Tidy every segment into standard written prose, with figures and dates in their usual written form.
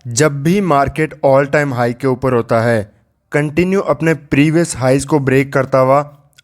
जब भी market all time high के ऊपर होता है, कंटिन्यू अपने प्रीवियस हाइज को ब्रेक करता हुआ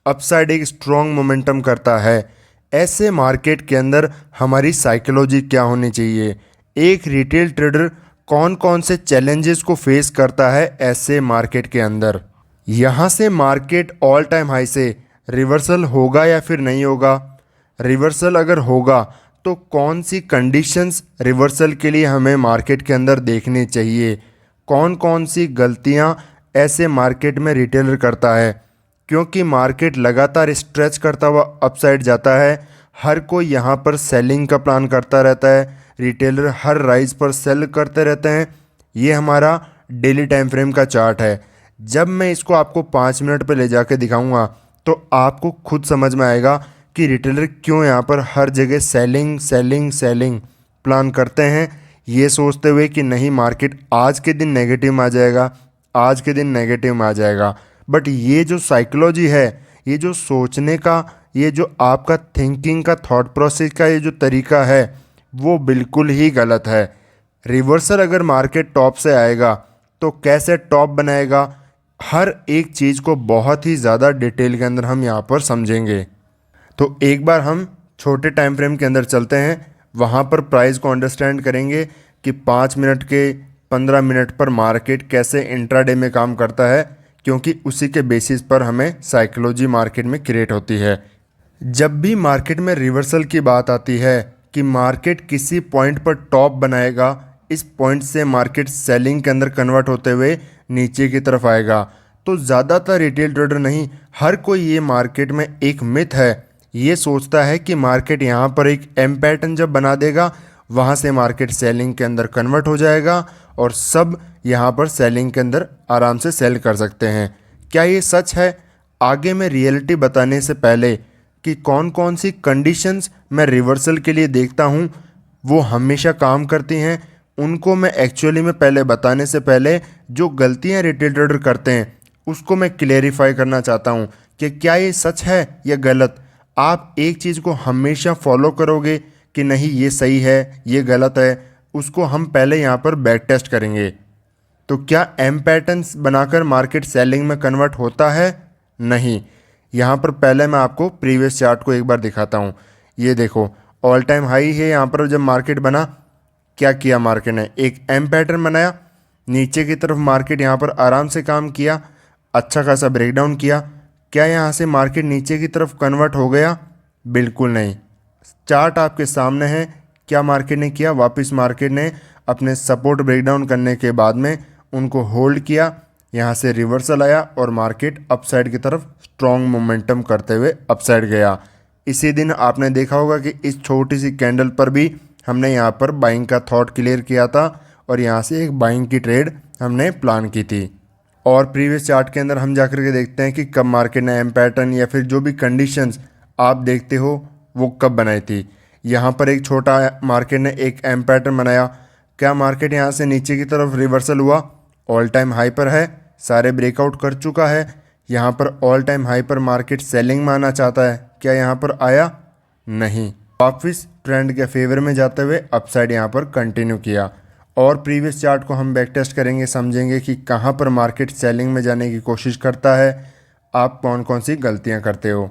अपसाइड एक स्ट्रॉन्ग मोमेंटम करता है। ऐसे मार्केट के अंदर हमारी साइकोलॉजी क्या होनी चाहिए, एक रिटेल ट्रेडर कौन कौन से चैलेंजेस को फेस करता है ऐसे मार्केट के अंदर। यहाँ से मार्केट ऑल टाइम हाई से रिवर्सल होगा या फिर नहीं होगा, रिवर्सल अगर होगा तो कौन सी कंडीशंस रिवर्सल के लिए हमें मार्केट के अंदर देखनी चाहिए, कौन कौन सी गलतियां ऐसे मार्केट में रिटेलर करता है। क्योंकि मार्केट लगातार स्ट्रेच करता हुआ अपसाइड जाता है, हर कोई यहाँ पर सेलिंग का प्लान करता रहता है, रिटेलर हर राइज पर सेल करते रहते हैं। ये हमारा डेली टाइम फ्रेम का चार्ट है। जब मैं इसको आपको 5 मिनट पे ले जाके दिखाऊंगा तो आपको खुद समझ में आएगा कि रिटेलर क्यों यहाँ पर हर जगह सेलिंग सेलिंग सेलिंग प्लान करते हैं, ये सोचते हुए कि नहीं मार्केट आज के दिन नेगेटिव में आ जाएगा, आज के दिन नेगेटिव में आ जाएगा। बट ये जो साइकोलॉजी है, ये जो सोचने का, ये जो आपका थिंकिंग का, थॉट प्रोसेस का ये जो तरीका है, वो बिल्कुल ही गलत है। रिवर्सल अगर मार्केट टॉप से आएगा तो कैसे टॉप बनाएगा, हर एक चीज़ को बहुत ही ज़्यादा डिटेल के अंदर हम यहाँ पर समझेंगे। तो एक बार हम छोटे टाइम फ्रेम के अंदर चलते हैं, वहाँ पर प्राइस को अंडरस्टैंड करेंगे कि 5 मिनट के 15 मिनट पर मार्केट कैसे इंट्राडे में काम करता है, क्योंकि उसी के बेसिस पर हमें साइकोलॉजी मार्केट में क्रिएट होती है। जब भी मार्केट में रिवर्सल की बात आती है कि मार्केट किसी पॉइंट पर टॉप बनाएगा, इस पॉइंट से मार्केट सेलिंग के अंदर कन्वर्ट होते हुए नीचे की तरफ आएगा, तो ज़्यादातर रिटेल ट्रेडर नहीं, हर कोई ये मार्केट में एक मिथ है, ये सोचता है कि मार्केट यहाँ पर एक एम पैटर्न जब बना देगा, वहाँ से मार्केट सेलिंग के अंदर कन्वर्ट हो जाएगा और सब यहाँ पर सेलिंग के अंदर आराम से सेल कर सकते हैं। क्या ये सच है? आगे मैं रियलिटी बताने से पहले कि कौन कौन सी कंडीशंस मैं रिवर्सल के लिए देखता हूँ, वो हमेशा काम करती हैं, उनको मैं एक्चुअली में पहले बताने से पहले जो गलतियाँ रिटेल ट्रेडर करते हैं उसको मैं क्लेरिफाई करना चाहता हूँ कि क्या ये सच है या गलत। आप एक चीज़ को हमेशा फॉलो करोगे कि नहीं ये सही है ये गलत है, उसको हम पहले यहाँ पर बैक टेस्ट करेंगे। तो क्या एम पैटर्न्स बनाकर मार्केट सेलिंग में कन्वर्ट होता है? नहीं। यहाँ पर पहले मैं आपको प्रीवियस चार्ट को एक बार दिखाता हूँ। ये देखो ऑल टाइम हाई है, यहाँ पर जब मार्केट बना क्या किया मार्केट ने, एक एम पैटर्न बनाया, नीचे की तरफ मार्केट यहाँ पर आराम से काम किया, अच्छा खासा ब्रेकडाउन किया। क्या यहाँ से मार्केट नीचे की तरफ कन्वर्ट हो गया? बिल्कुल नहीं। चार्ट आपके सामने है। क्या मार्केट ने किया, वापस मार्केट ने अपने सपोर्ट ब्रेकडाउन करने के बाद में उनको होल्ड किया, यहाँ से रिवर्सल आया और मार्केट अपसाइड की तरफ स्ट्रॉन्ग मोमेंटम करते हुए अपसाइड गया। इसी दिन आपने देखा होगा कि इस छोटी सी कैंडल पर भी हमने यहाँ पर बाइंग का थॉट क्लियर किया था और यहाँ से एक बाइंग की ट्रेड हमने प्लान की थी। और प्रीवियस चार्ट के अंदर हम जाकर के देखते हैं कि कब मार्केट ने एम पैटर्न या फिर जो भी कंडीशंस आप देखते हो वो कब बनाई थी। यहाँ पर एक छोटा मार्केट ने एक एम पैटर्न बनाया। क्या मार्केट यहाँ से नीचे की तरफ रिवर्सल हुआ? ऑल टाइम हाई पर है, सारे ब्रेकआउट कर चुका है। यहाँ पर ऑल टाइम हाई पर मार्केट सेलिंग में आना चाहता है, क्या यहाँ पर आया? नहीं। वापस ट्रेंड के फेवर में जाते हुए अपसाइड यहाँ पर कंटिन्यू किया। और प्रीवियस चार्ट को हम बैक टेस्ट करेंगे, समझेंगे कि कहाँ पर मार्केट सेलिंग में जाने की कोशिश करता है, आप कौन कौन सी गलतियाँ करते हो।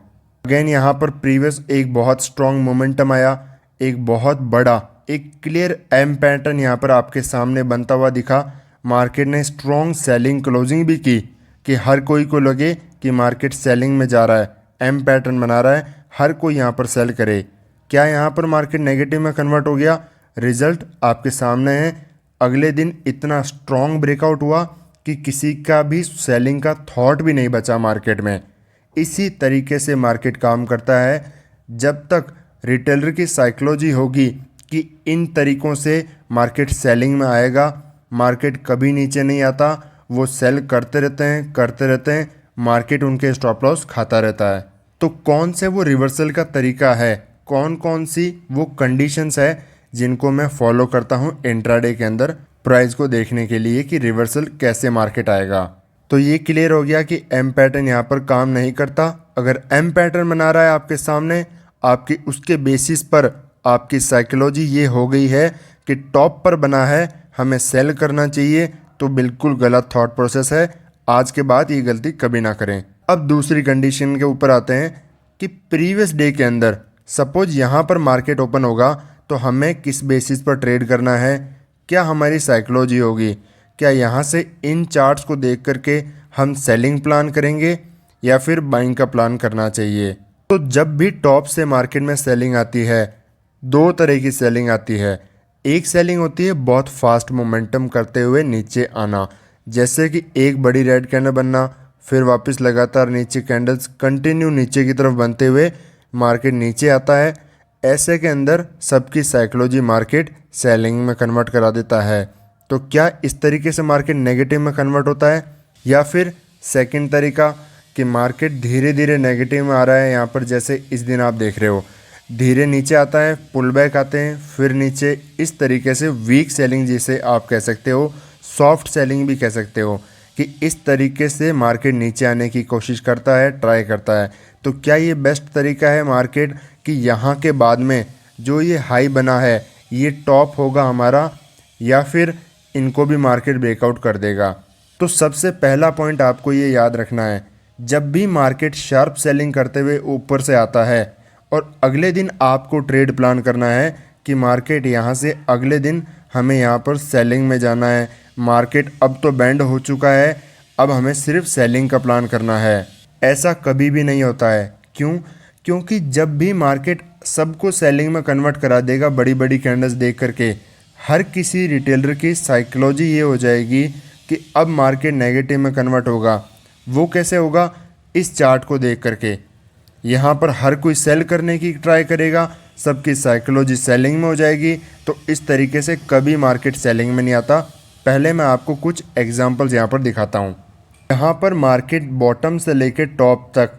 अगेन यहाँ पर प्रीवियस एक बहुत स्ट्रॉन्ग मोमेंटम आया, एक बहुत बड़ा एक क्लियर एम पैटर्न यहाँ पर आपके सामने बनता हुआ दिखा। मार्केट ने स्ट्रॉन्ग सेलिंग क्लोजिंग भी की कि हर कोई को लगे कि मार्केट सेलिंग में जा रहा है, एम पैटर्न बना रहा है, हर कोई यहाँ पर सेल करे। क्या यहाँ पर मार्केट नेगेटिव में कन्वर्ट हो गया? रिजल्ट आपके सामने है। अगले दिन इतना स्ट्रॉन्ग ब्रेकआउट हुआ कि किसी का भी सेलिंग का थॉट भी नहीं बचा मार्केट में। इसी तरीके से मार्केट काम करता है। जब तक रिटेलर की साइकोलॉजी होगी कि इन तरीक़ों से मार्केट सेलिंग में आएगा, मार्केट कभी नीचे नहीं आता, वो सेल करते रहते हैं करते रहते हैं, मार्केट उनके स्टॉप लॉस खाता रहता है। तो कौन से वो रिवर्सल का तरीका है, कौन कौन सी वो कंडीशंस है जिनको मैं फॉलो करता हूँ इंट्राडे के अंदर प्राइस को देखने के लिए कि रिवर्सल कैसे मार्केट आएगा। तो ये क्लियर हो गया कि एम पैटर्न यहाँ पर काम नहीं करता। अगर एम पैटर्न बना रहा है आपके सामने, आपकी उसके बेसिस पर आपकी साइकोलॉजी ये हो गई है कि टॉप पर बना है, हमें सेल करना चाहिए, तो बिल्कुल गलत थॉट प्रोसेस है। आज के बाद ये गलती कभी ना करें। अब दूसरी कंडीशन के ऊपर आते हैं कि प्रीवियस डे के अंदर सपोज यहाँ पर मार्केट ओपन होगा तो हमें किस बेसिस पर ट्रेड करना है, क्या हमारी साइकोलॉजी होगी, क्या यहाँ से इन चार्ट्स को देख करके हम सेलिंग प्लान करेंगे या फिर बाइंग का प्लान करना चाहिए। तो जब भी टॉप से मार्केट में सेलिंग आती है, दो तरह की सेलिंग आती है। एक सेलिंग होती है बहुत फास्ट मोमेंटम करते हुए नीचे आना, जैसे कि एक बड़ी रेड कैंडल बनना, फिर वापस लगातार नीचे कैंडल्स कंटिन्यू नीचे की तरफ बनते हुए मार्केट नीचे आता है। ऐसे के अंदर सबकी साइकोलॉजी मार्केट सेलिंग में कन्वर्ट करा देता है। तो क्या इस तरीके से मार्केट नेगेटिव में कन्वर्ट होता है, या फिर सेकंड तरीका कि मार्केट धीरे धीरे नेगेटिव में आ रहा है। यहाँ पर जैसे इस दिन आप देख रहे हो, धीरे नीचे आता है, पुल बैक आते हैं, फिर नीचे, इस तरीके से वीक सेलिंग जिसे आप कह सकते हो, सॉफ्ट सेलिंग भी कह सकते हो, कि इस तरीके से मार्केट नीचे आने की कोशिश करता है, ट्राई करता है। तो क्या ये बेस्ट तरीका है मार्केट कि यहाँ के बाद में जो ये हाई बना है ये टॉप होगा हमारा, या फिर इनको भी मार्केट ब्रेकआउट कर देगा? तो सबसे पहला पॉइंट आपको ये याद रखना है, जब भी मार्केट शार्प सेलिंग करते हुए ऊपर से आता है और अगले दिन आपको ट्रेड प्लान करना है कि मार्केट यहाँ से अगले दिन हमें यहाँ पर सेलिंग में जाना है, मार्केट अब तो बैंड हो चुका है, अब हमें सिर्फ सेलिंग का प्लान करना है। ऐसा कभी भी नहीं होता है। क्यों? क्योंकि जब भी मार्केट सबको सेलिंग में कन्वर्ट करा देगा बड़ी बड़ी कैंडल्स देख करके, हर किसी रिटेलर की साइकोलॉजी ये हो जाएगी कि अब मार्केट नेगेटिव में कन्वर्ट होगा। वो कैसे होगा? इस चार्ट को देख करके यहाँ पर हर कोई सेल करने की ट्राई करेगा, सबकी साइकोलॉजी सेलिंग में हो जाएगी। तो इस तरीके से कभी मार्केट सेलिंग में नहीं आता। पहले मैं आपको कुछ एग्जांपल्स यहाँ पर दिखाता हूँ। यहाँ पर मार्केट बॉटम से लेकर टॉप तक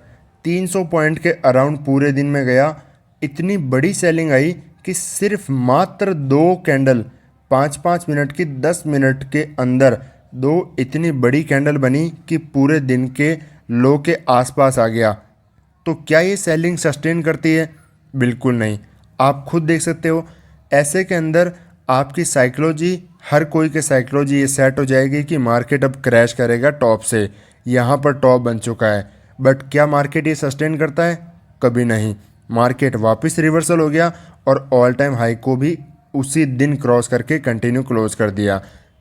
300 पॉइंट के अराउंड पूरे दिन में गया। इतनी बड़ी सेलिंग आई कि सिर्फ मात्र 2 कैंडल 5-5 मिनट की 10 मिनट के अंदर 2 इतनी बड़ी कैंडल बनी कि पूरे दिन के लो के आसपास आ गया। तो क्या ये सेलिंग सस्टेन करती है? बिल्कुल नहीं। आप खुद देख सकते हो। ऐसे के अंदर आपकी साइकोलॉजी, हर कोई के साइकोलॉजी ये सेट हो जाएगी कि मार्केट अब क्रैश करेगा टॉप से, यहाँ पर टॉप बन चुका है। बट क्या मार्केट ये सस्टेन करता है? कभी नहीं। मार्केट वापस रिवर्सल हो गया और ऑल टाइम हाई को भी उसी दिन क्रॉस करके कंटिन्यू क्लोज कर दिया।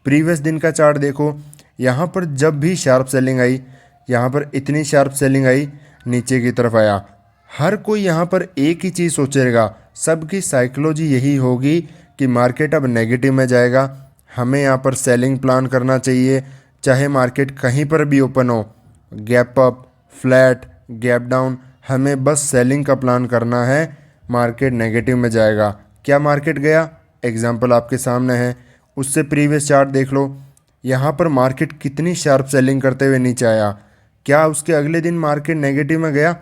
प्रीवियस दिन का चार्ट देखो, यहाँ पर जब भी शार्प सेलिंग आई, यहाँ पर इतनी शार्प सेलिंग आई, नीचे की तरफ आया, हर कोई यहाँ पर एक ही चीज़ सोचेगा, सबकी साइकोलॉजी यही होगी कि मार्केट अब नेगेटिव में जाएगा, हमें यहाँ पर सेलिंग प्लान करना चाहिए। चाहे मार्केट कहीं पर भी ओपन हो, gap up, flat, gap down, हमें बस सेलिंग का प्लान करना है, मार्केट नेगेटिव में जाएगा। क्या मार्केट गया? एग्जाम्पल आपके सामने है। उससे प्रीवियस चार्ट देख लो, यहाँ पर मार्केट कितनी शार्प सेलिंग करते हुए नीचे आया। क्या उसके अगले दिन मार्केट नेगेटिव में गया?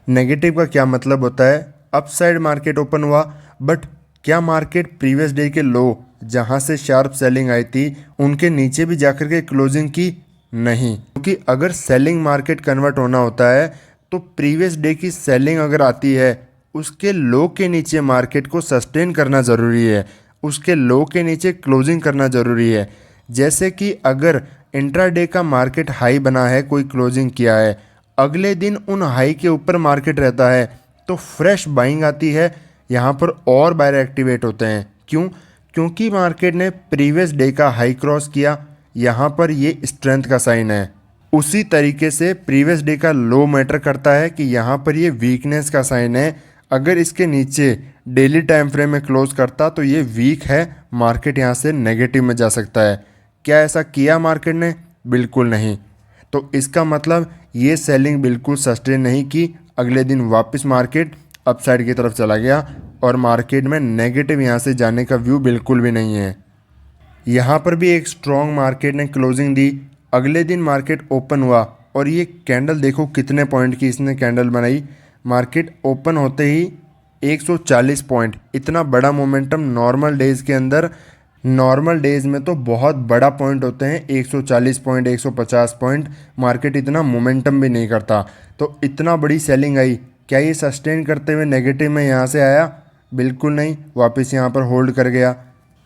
नेगेटिव का क्या मतलब होता है? अपसाइड मार्केट ओपन हुआ, बट क्या मार्केट प्रीवियस डे के लो जहाँ से शार्प सेलिंग आई थी उनके नीचे भी जाकर के क्लोजिंग की? नहीं। क्योंकि अगर सेलिंग मार्केट कन्वर्ट होना होता है तो प्रीवियस डे की सेलिंग अगर आती है, उसके लो के नीचे मार्केट को सस्टेन करना ज़रूरी है, उसके लो के नीचे क्लोजिंग करना ज़रूरी है। जैसे कि अगर इंट्राडे का मार्केट हाई बना है, कोई क्लोजिंग किया है, अगले दिन उन हाई के ऊपर मार्केट रहता है तो फ्रेश बाइंग आती है, यहाँ पर और बायर एक्टिवेट होते हैं। क्यों? क्योंकि मार्केट ने प्रीवियस डे का हाई क्रॉस किया, यहाँ पर ये स्ट्रेंथ का साइन है। उसी तरीके से प्रीवियस डे का लो मैटर करता है कि यहाँ पर ये वीकनेस का साइन है। अगर इसके नीचे डेली टाइम फ्रेम में क्लोज करता तो ये वीक है, मार्केट यहाँ से नेगेटिव में जा सकता है। क्या ऐसा किया मार्केट ने? बिल्कुल नहीं। तो इसका मतलब ये सेलिंग बिल्कुल सस्टेन नहीं की, अगले दिन वापस मार्केट अपसाइड की तरफ चला गया और मार्केट में नेगेटिव यहाँ से जाने का व्यू बिल्कुल भी नहीं है। यहाँ पर भी एक स्ट्रॉन्ग मार्केट ने क्लोजिंग दी, अगले दिन मार्केट ओपन हुआ और ये कैंडल देखो कितने पॉइंट की इसने कैंडल बनाई। मार्केट ओपन होते ही 140 पॉइंट, इतना बड़ा मोमेंटम नॉर्मल डेज़ के अंदर, नॉर्मल डेज़ में तो बहुत बड़ा पॉइंट होते हैं, 140 पॉइंट, 150 पॉइंट, मार्केट इतना मोमेंटम भी नहीं करता। तो इतना बड़ी सेलिंग आई, क्या ये सस्टेन करते हुए नेगेटिव में यहाँ से आया? बिल्कुल नहीं, वापस यहाँ पर होल्ड कर गया।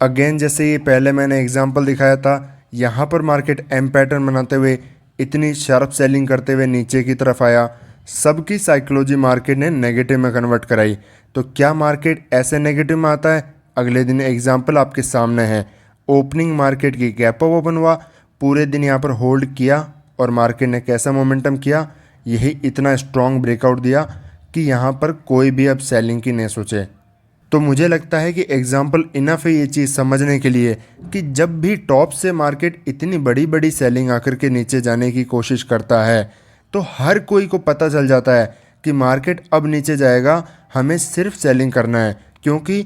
अगेन जैसे ये पहले मैंने एग्जांपल दिखाया था, यहाँ पर मार्केट एम पैटर्न बनाते हुए इतनी शार्प सेलिंग करते हुए नीचे की तरफ आया, सबकी साइकोलॉजी मार्केट ने नेगेटिव में कन्वर्ट कराई। तो क्या मार्केट ऐसे नेगेटिव में आता है? अगले दिन एग्जांपल आपके सामने है, ओपनिंग मार्केट की गैप अप ओपन हुआ, पूरे दिन यहाँ पर होल्ड किया और मार्केट ने कैसा मोमेंटम किया, यही इतना स्ट्रॉन्ग ब्रेकआउट दिया कि यहाँ पर कोई भी अब सेलिंग की नहीं सोचे। तो मुझे लगता है कि एग्जाम्पल इनफ है ये चीज़ समझने के लिए कि जब भी टॉप से मार्केट इतनी बड़ी बड़ी सेलिंग आकर के नीचे जाने की कोशिश करता है तो हर कोई को पता चल जाता है कि मार्केट अब नीचे जाएगा, हमें सिर्फ सेलिंग करना है। क्योंकि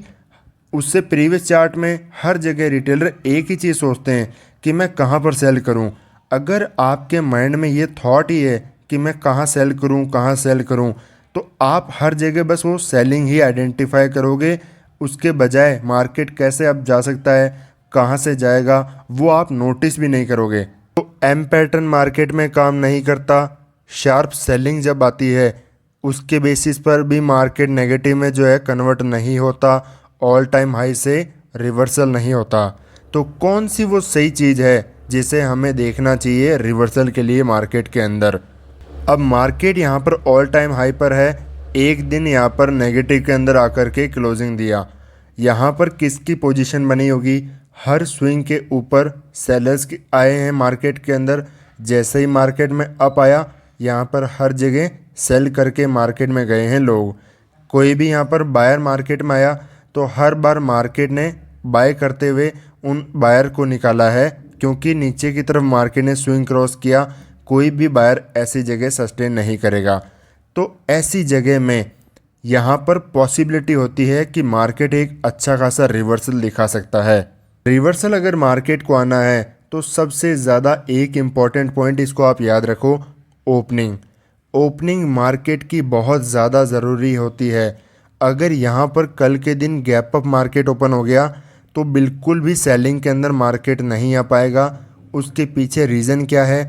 उससे प्रीवियस चार्ट में हर जगह रिटेलर एक ही चीज़ सोचते हैं कि मैं कहाँ पर सेल करूँ। अगर आपके माइंड में ये थॉट ही है कि मैं कहाँ सेल करूँ, कहाँ सेल करूँ, तो आप हर जगह बस वो सेलिंग ही आइडेंटिफाई करोगे। उसके बजाय मार्केट कैसे अब जा सकता है, कहाँ से जाएगा, वो आप नोटिस भी नहीं करोगे। तो एम पैटर्न मार्केट में काम नहीं करता। शार्प सेलिंग जब आती है उसके बेसिस पर भी मार्केट नेगेटिव में जो है कन्वर्ट नहीं होता, ऑल टाइम हाई से रिवर्सल नहीं होता। तो कौन सी वो सही चीज़ है जिसे हमें देखना चाहिए रिवर्सल के लिए मार्केट के अंदर? अब मार्केट यहाँ पर ऑल टाइम हाई पर है, एक दिन यहाँ पर नेगेटिव के अंदर आकर के क्लोजिंग दिया। यहाँ पर किसकी पोजीशन बनी होगी? हर स्विंग के ऊपर सेलर्स आए हैं मार्केट के अंदर। जैसे ही मार्केट में अप आया, यहाँ पर हर जगह सेल करके मार्केट में गए हैं लोग। कोई भी यहाँ पर बायर मार्केट में आया तो हर बार मार्केट ने बाय करते हुए उन बायर को निकाला है, क्योंकि नीचे की तरफ मार्केट ने स्विंग क्रॉस किया। कोई भी बायर ऐसी जगह सस्टेन नहीं करेगा। तो ऐसी जगह में यहाँ पर पॉसिबिलिटी होती है कि मार्केट एक अच्छा खासा रिवर्सल दिखा सकता है। रिवर्सल अगर मार्केट को आना है तो सबसे ज़्यादा एक इम्पॉर्टेंट पॉइंट इसको आप याद रखो, ओपनिंग। ओपनिंग मार्केट की बहुत ज़्यादा ज़रूरी होती है। अगर यहाँ पर कल के दिन गैप अप मार्केट ओपन हो गया तो बिल्कुल भी सेलिंग के अंदर मार्केट नहीं आ पाएगा। उसके पीछे रीज़न क्या है?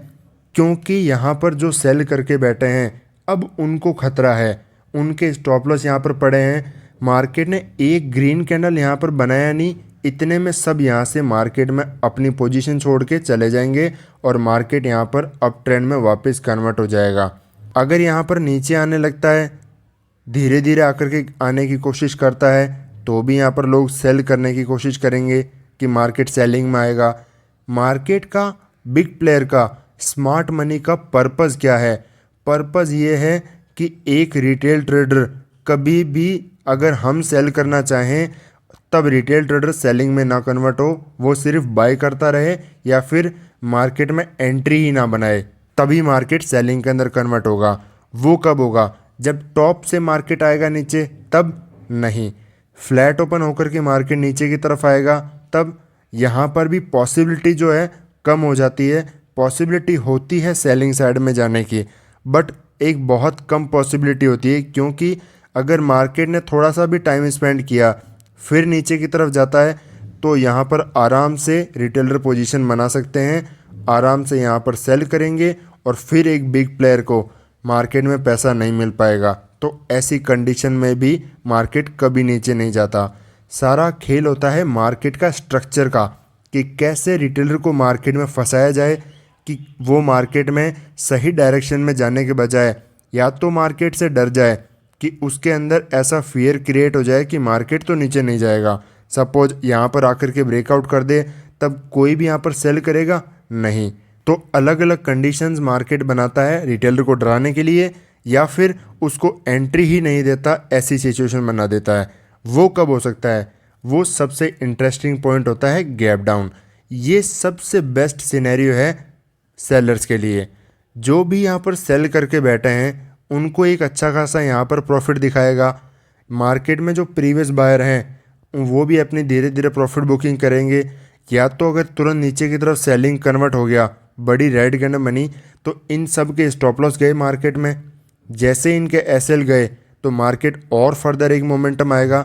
क्योंकि यहाँ पर जो सेल करके बैठे हैं अब उनको खतरा है, उनके स्टॉप लॉस यहाँ पर पड़े हैं। मार्केट ने एक ग्रीन कैंडल यहाँ पर बनाया नहीं, इतने में सब यहाँ से मार्केट में अपनी पोजीशन छोड़ के चले जाएंगे और मार्केट यहाँ पर अप ट्रेंड में वापस कन्वर्ट हो जाएगा। अगर यहाँ पर नीचे आने लगता है, धीरे धीरे आकर के आने की कोशिश करता है, तो भी यहाँ पर लोग सेल करने की कोशिश करेंगे कि मार्केट सेलिंग में आएगा। मार्केट का, बिग प्लेयर का, स्मार्ट मनी का पर्पज़ क्या है? पर्पज़ ये है कि एक रिटेल ट्रेडर कभी भी अगर हम सेल करना चाहें तब रिटेल ट्रेडर सेलिंग में ना कन्वर्ट हो, वो सिर्फ बाय करता रहे या फिर मार्केट में एंट्री ही ना बनाए, तभी मार्केट सेलिंग के अंदर कन्वर्ट होगा। वो कब होगा? जब टॉप से मार्केट आएगा नीचे, तब नहीं। फ्लैट ओपन होकर के मार्केट नीचे की तरफ आएगा तब। यहाँ पर भी पॉसिबिलिटी जो है कम हो जाती है। पॉसिबिलिटी होती है सेलिंग साइड में जाने की, बट एक बहुत कम पॉसिबिलिटी होती है, क्योंकि अगर मार्केट ने थोड़ा सा भी टाइम स्पेंड किया फिर नीचे की तरफ जाता है तो यहाँ पर आराम से रिटेलर पोजीशन बना सकते हैं, आराम से यहाँ पर सेल करेंगे और फिर एक बिग प्लेयर को मार्केट में पैसा नहीं मिल पाएगा। तो ऐसी कंडीशन में भी मार्केट कभी नीचे नहीं जाता। सारा खेल होता है मार्केट का स्ट्रक्चर का, कि कैसे रिटेलर को मार्केट में फंसाया जाए कि वो मार्केट में सही डायरेक्शन में जाने के बजाय या तो मार्केट से डर जाए कि उसके अंदर ऐसा फियर क्रिएट हो जाए कि मार्केट तो नीचे नहीं जाएगा। सपोज यहाँ पर आकर के ब्रेकआउट कर दे, तब कोई भी यहाँ पर सेल करेगा नहीं। तो अलग अलग कंडीशंस मार्केट बनाता है रिटेलर को डराने के लिए, या फिर उसको एंट्री ही नहीं देता, ऐसी सिचुएशन बना देता है। वो कब हो सकता है? वो सबसे इंटरेस्टिंग पॉइंट होता है गैप डाउन। ये सबसे बेस्ट सिनेरियो है सेलर्स के लिए। जो भी यहाँ पर सेल करके बैठे हैं उनको एक अच्छा खासा यहाँ पर प्रॉफिट दिखाएगा। मार्केट में जो प्रीवियस बायर हैं वो भी अपनी धीरे धीरे प्रॉफिट बुकिंग करेंगे। या तो अगर तुरंत नीचे की तरफ सेलिंग कन्वर्ट हो गया, बड़ी रेड कैंडल बनी, तो इन सब के स्टॉप लॉस गए मार्केट में। जैसे इनके एसएल गए तो मार्केट और फर्दर एक मोमेंटम आएगा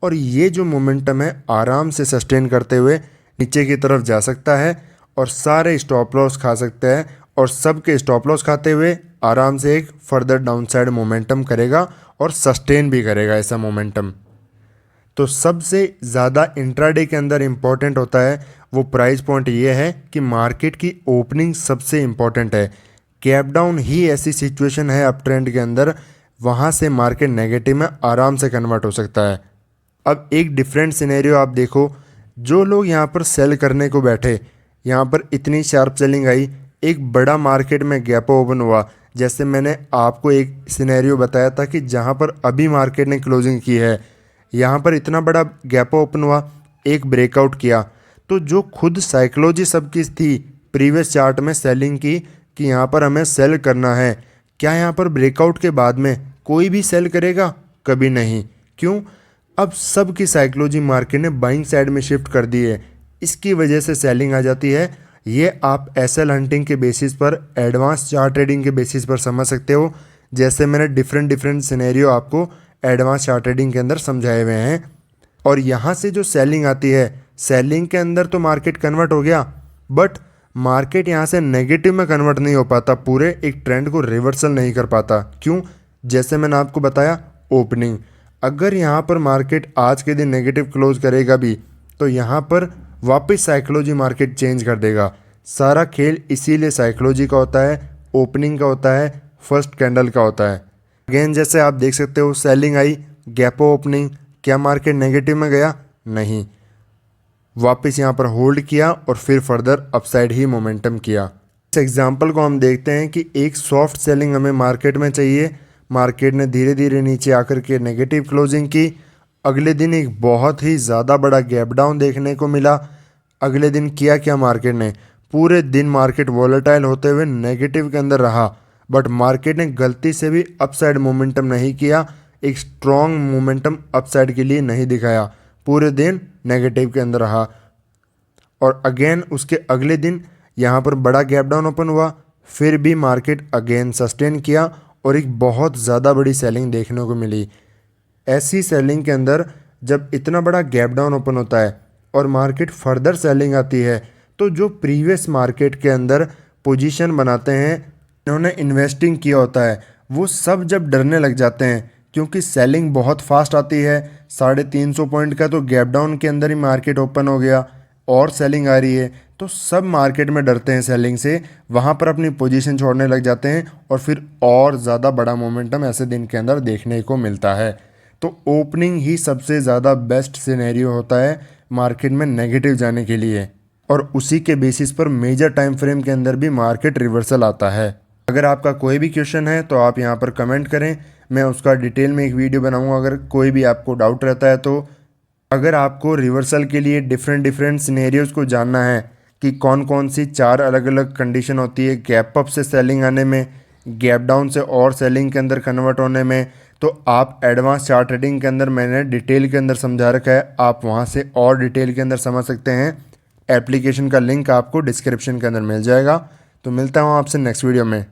और ये जो मोमेंटम है आराम से सस्टेन करते हुए नीचे की तरफ जा सकता है और सारे स्टॉप लॉस खा सकता है, और सब के स्टॉप लॉस खाते हुए आराम से एक फर्दर डाउनसाइड मोमेंटम करेगा और सस्टेन भी करेगा ऐसा मोमेंटम। तो सबसे ज़्यादा इंट्राडे के अंदर इम्पॉर्टेंट होता है वो प्राइस पॉइंट ये है कि मार्केट की ओपनिंग सबसे इम्पॉर्टेंट है। गैप डाउन ही ऐसी सिचुएशन है अप ट्रेंड के अंदर, वहाँ से मार्केट नेगेटिव में आराम से कन्वर्ट हो सकता है। अब एक डिफरेंट सिनेरियो आप देखो, जो लोग यहाँ पर सेल करने को बैठे, यहाँ पर इतनी शार्प सेलिंग आई, एक बड़ा मार्केट में गैप ओपन हुआ। जैसे मैंने आपको एक सिनेरियो बताया था कि जहाँ पर अभी मार्केट ने क्लोजिंग की है, यहाँ पर इतना बड़ा गैप ओपन हुआ, एक ब्रेकआउट किया, तो जो खुद साइकोलॉजी सबकी थी प्रीवियस चार्ट में सेलिंग की कि यहाँ पर हमें सेल करना है, क्या यहाँ पर ब्रेकआउट के बाद में कोई भी सेल करेगा? कभी नहीं। क्यों? अब सब की साइकोलॉजी मार्केट ने बाइंग साइड में शिफ्ट कर दी है, इसकी वजह से सेलिंग आ जाती है। ये आप एसएल हंटिंग के बेसिस पर, एडवांस चार्ट ट्रेडिंग के बेसिस पर समझ सकते हो। जैसे मैंने डिफरेंट सिनेरियो आपको एडवांस चार्ट ट्रेडिंग के अंदर समझाए हुए हैं। और यहाँ से जो सेलिंग आती है, सेलिंग के अंदर तो मार्केट कन्वर्ट हो गया, बट मार्केट यहाँ से नेगेटिव में कन्वर्ट नहीं हो पाता, पूरे एक ट्रेंड को रिवर्सल नहीं कर पाता। क्यों? जैसे मैंने आपको बताया, ओपनिंग। अगर यहाँ पर मार्केट आज के दिन नेगेटिव क्लोज करेगा भी, तो यहाँ पर वापस साइकोलॉजी मार्केट चेंज कर देगा। सारा खेल इसीलिए साइकोलॉजी का होता है, ओपनिंग का होता है, फर्स्ट कैंडल का होता है। अगेन जैसे आप देख सकते हो, सेलिंग आई, गैप ओपनिंग, क्या मार्केट नेगेटिव में गया? नहीं, वापस यहाँ पर होल्ड किया और फिर फर्दर अपसाइड ही मोमेंटम किया। इस एग्जांपल को हम देखते हैं कि एक सॉफ्ट सेलिंग हमें मार्केट में चाहिए। मार्केट ने धीरे धीरे नीचे आकर के नेगेटिव क्लोजिंग की। अगले दिन एक बहुत ही ज़्यादा बड़ा गैप डाउन देखने को मिला। अगले दिन किया क्या मार्केट ने? पूरे दिन मार्केट वॉलेटाइल होते हुए नेगेटिव के अंदर रहा, बट मार्केट ने गलती से भी अपसाइड मोमेंटम नहीं किया, एक स्ट्रॉन्ग मोमेंटम अपसाइड के लिए नहीं दिखाया, पूरे दिन नेगेटिव के अंदर रहा। और अगेन उसके अगले दिन यहाँ पर बड़ा गैप डाउन ओपन हुआ, फिर भी मार्केट अगेन सस्टेन किया और एक बहुत ज़्यादा बड़ी सेलिंग देखने को मिली। ऐसी सेलिंग के अंदर जब इतना बड़ा गैप डाउन ओपन होता है और मार्केट फर्दर सेलिंग आती है, तो जो प्रीवियस मार्केट के अंदर पोजीशन बनाते हैं, इन्होंने इन्वेस्टिंग किया होता है, वो सब जब डरने लग जाते हैं, क्योंकि सेलिंग बहुत फास्ट आती है। 350 पॉइंट का तो गैप डाउन के अंदर ही मार्केट ओपन हो गया और सेलिंग आ रही है, तो सब मार्केट में डरते हैं सेलिंग से, वहाँ पर अपनी पोजीशन छोड़ने लग जाते हैं और फिर और ज़्यादा बड़ा मोमेंटम ऐसे दिन के अंदर देखने को मिलता है। तो ओपनिंग ही सबसे ज़्यादा बेस्ट सिनेरियो होता है मार्केट में नेगेटिव जाने के लिए, और उसी के बेसिस पर मेजर टाइम फ्रेम के अंदर भी मार्केट रिवर्सल आता है। अगर आपका कोई भी क्वेश्चन है तो आप यहाँ पर कमेंट करें, मैं उसका डिटेल में एक वीडियो बनाऊँगा अगर कोई भी आपको डाउट रहता है तो। अगर आपको रिवर्सल के लिए डिफरेंट सिनेरियोज़ को जानना है कि कौन कौन सी 4 अलग अलग कंडीशन होती है गैप अप से सेलिंग आने में, गैप डाउन से और सेलिंग के अंदर कन्वर्ट होने में, तो आप एडवांस चार्ट ट्रेडिंग के अंदर मैंने डिटेल के अंदर समझा रखा है, आप वहां से और डिटेल के अंदर समझ सकते हैं। एप्लीकेशन का लिंक आपको डिस्क्रिप्शन के अंदर मिल जाएगा। तो मिलता हूँ आपसे नेक्स्ट वीडियो में।